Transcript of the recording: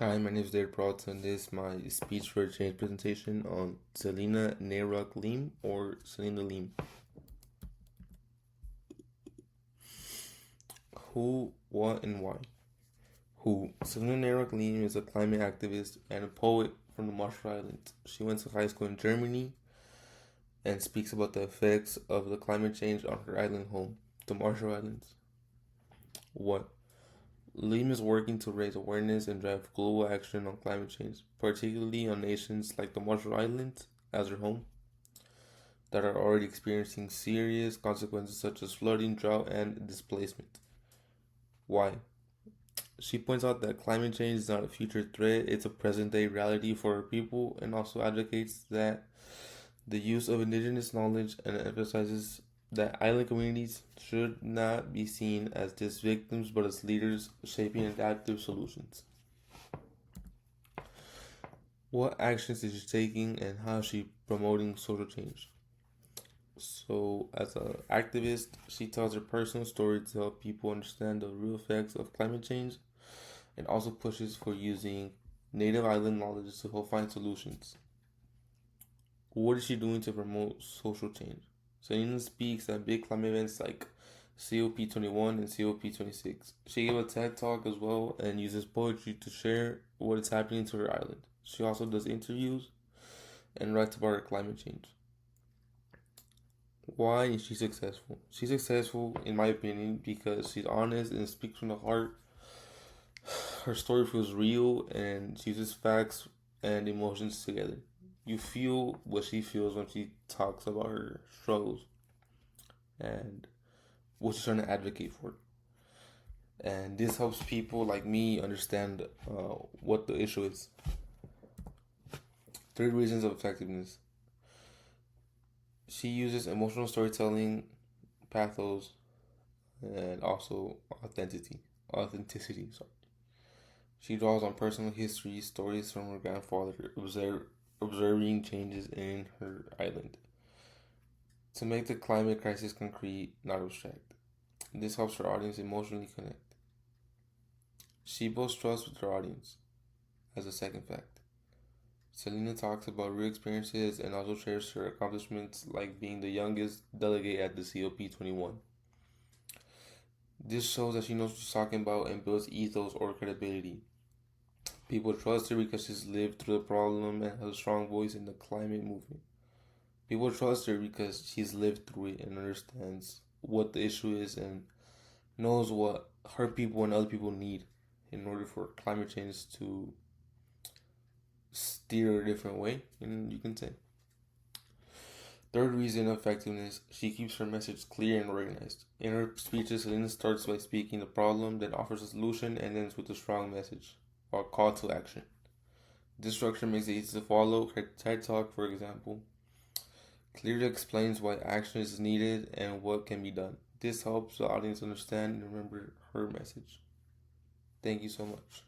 Hi, my name is David Peralta, and this is my speech for a change presentation on Selina, Neirok, Leem, or Selina Leem. Who, what, and why? Who? Selina Neirok Leem is a climate activist and a poet from the Marshall Islands. She went to high school in Germany and speaks about the effects of the climate change on her island home, the Marshall Islands. What? Leem is working to raise awareness and drive global action on climate change, particularly on nations like the Marshall Islands, as her home, that are already experiencing serious consequences such as flooding, drought, and displacement. Why? She points out that climate change is not a future threat, it's a present day reality for our people, and also advocates that the use of indigenous knowledge and emphasizes that island communities should not be seen as just victims but as leaders shaping adaptive solutions. What actions is she taking and how is she promoting social change? So, as an activist, she tells her personal story to help people understand the real effects of climate change and also pushes for using native island knowledge to help find solutions. What is she doing to promote social change? Selina speaks at big climate events like COP21 and COP26. She gave a TED talk as well and uses poetry to share what is happening to her island. She also does interviews and writes about her climate change. Why is she successful? She's successful, in my opinion, because she's honest and speaks from the heart. Her story feels real and she uses facts and emotions together. You feel what she feels when she talks about her struggles and what she's trying to advocate for. And this helps people like me understand what the issue is. 3 reasons of effectiveness. She uses emotional storytelling, pathos, and also authenticity. Sorry. She draws on personal history, stories from her grandfather, observing changes in her island to make the climate crisis concrete, not abstract. This helps her audience emotionally connect. She builds trust with her audience. As a second fact, Selina talks about real experiences and also shares her accomplishments, like being the youngest delegate at the COP21. This shows that she knows what she's talking about and builds ethos or credibility. People trust her because she's lived through the problem and has a strong voice in the climate movement. People trust her because she's lived through it and understands what the issue is and knows what her people and other people need in order for climate change to steer a different way, and you can say. Third reason of effectiveness, she keeps her message clear and organized. In her speeches, Selena starts by speaking the problem, then offers a solution, and ends with a strong message or call to action. This structure makes it easy to follow. Her TED Talk, for example, clearly explains why action is needed and what can be done. This helps the audience understand and remember her message. Thank you so much.